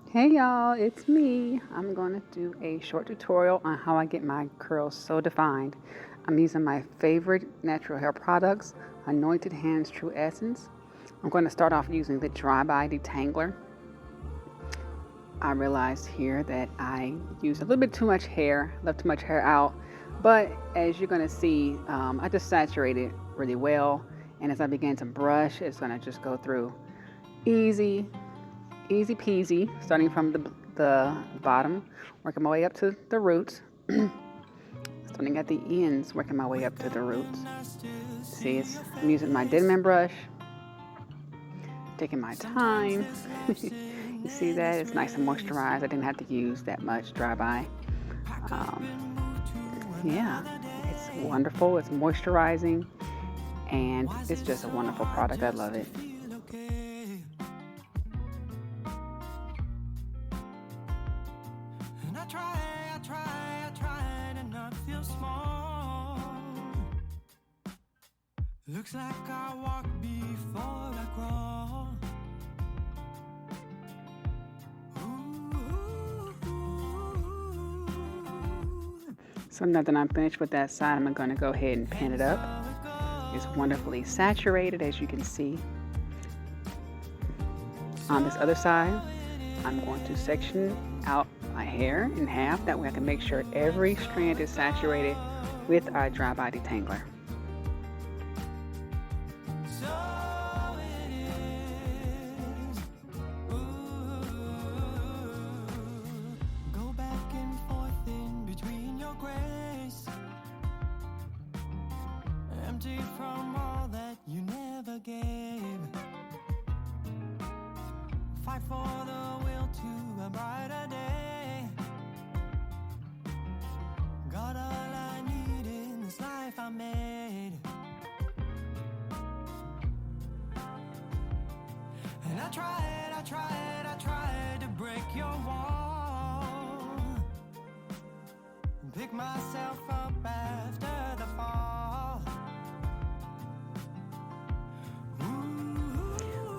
Hey y'all, it's me. I'm going to do a short tutorial on how I get my curls so defined. I'm using my favorite natural hair products, Anointed Hands True Essence. I'm going to start off using the Dry By Detangler. I realized here that I used a little bit too much hair, left too much hair out, but as you're going to see, I just saturated really well, and as I begin to brush, it's going to just go through easy, easy peasy, starting from the bottom, working my way up to the roots, starting at the ends, working my way up to the roots. See, I'm using my dead brush, taking my time. You see that? It's nice and moisturized. I didn't have to use that much dry by. Yeah, it's wonderful. It's moisturizing, and it's just a wonderful product. I love it. To not feel small. Looks like I walk before I crawl. So now that I'm finished with that side, I'm going to go ahead and pin it up. It's wonderfully saturated, as you can see. On this other side, I'm going to section out my hair in half. That way I can make sure every strand is saturated with our Dry By Detangler. Go back and forth in between your grace. Empty from all that you never gave. Fight for the will to a brighter day. Got all I need in this life I made. And I tried to break your wall. Pick myself up after the fall.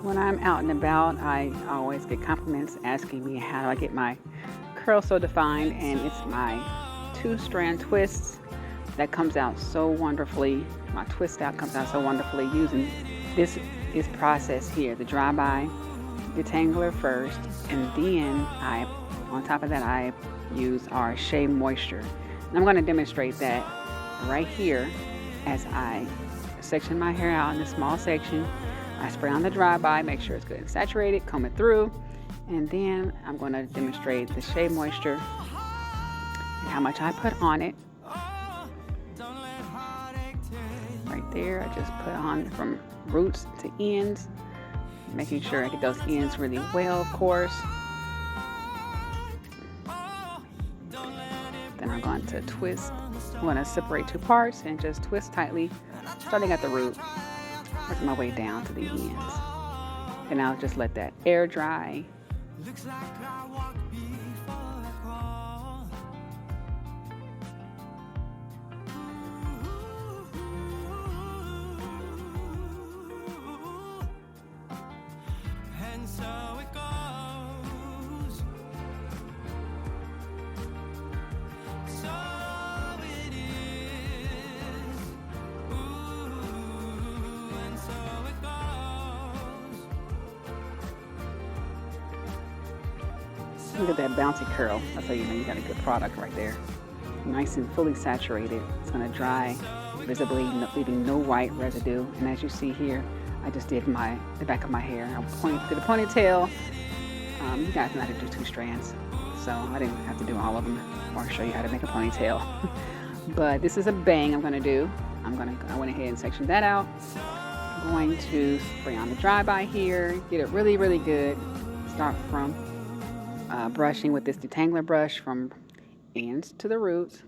When I'm out and about, I always get compliments asking me how do I get my curls so defined, and it's my 2-strand twists that comes out so wonderfully. My twist out comes out so wonderfully using this process here, the Dry By Detangler first, and then on top of that, I use our Shea Moisture. And I'm going to demonstrate that right here as I section my hair out in a small section. I spray on the Dry By, make sure it's good and saturated, comb it through, and then I'm going to demonstrate the Shea Moisture and how much I put on it. Right there, I just put on from roots to ends, making sure I get those ends really well, of course. Then I'm going to twist. I'm going to separate two parts and just twist tightly, starting at the root, working my way down to the ends. And I'll just let that air dry. Looks like I walk before I crawl. And so it goes. So it is. And so it goes. Look at that bouncy curl. That's how you know you got a good product right there. Nice and fully saturated. It's going to dry visibly, leaving no white residue. And as you see here, I just did the back of my hair. I did a ponytail. You guys know how to do 2 strands, so I didn't have to do all of them or show you how to make a ponytail. But this is a bang I'm going to do. I went ahead and sectioned that out. I'm going to spray on the Dry By here, get it really, really good. Start from brushing with this detangler brush from ends to the roots.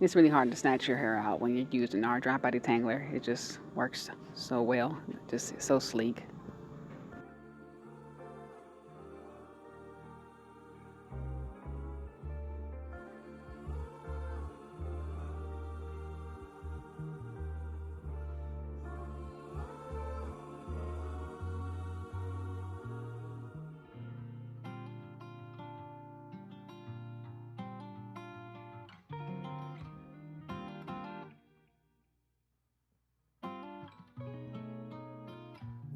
It's really hard to snatch your hair out when you're using our Dry By Detangler. It just works so well, just so sleek.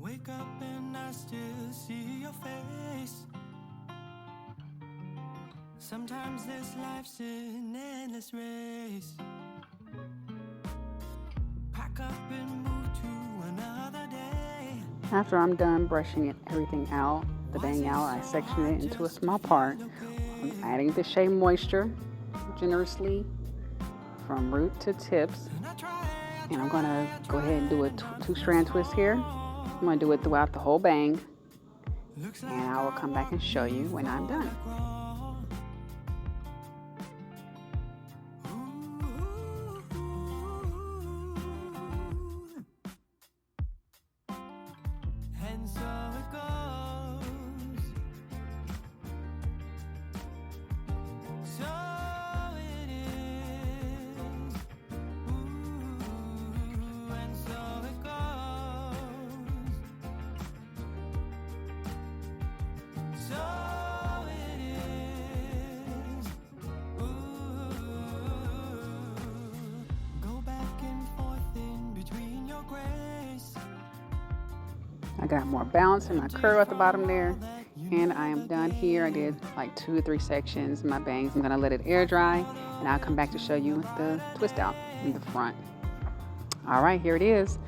Wake up and I still see your face. Sometimes this life's an endless race. Pack up and move to another day. After I'm done brushing everything out, the bang out, I section it into a small part. I'm adding the Shea Moisture generously from root to tips. And I'm going to go ahead and do a two-strand twist here. I'm going to do it throughout the whole bang. And I will come back and show you when I'm done. And so it goes. So it is. And so it goes. So it is. Go back and forth in between your grace. I got more bounce in my curl at the bottom there. And I am done here. I did like 2 or 3 sections in my bangs. I'm going to let it air dry. And I'll come back to show you the twist out in the front. All right, here it is.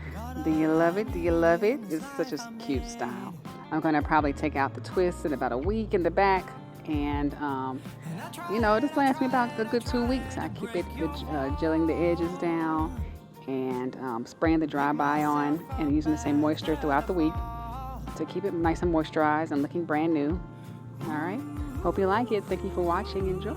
Do you love it? Do you love it? It's such a cute style. I'm going to probably take out the twist in about a week in the back. And, this lasts me about a good 2 weeks. I keep it gelling the edges down and spraying the dry by on and using the same moisture throughout the week to keep it nice and moisturized and looking brand new. All right. Hope you like it. Thank you for watching. Enjoy.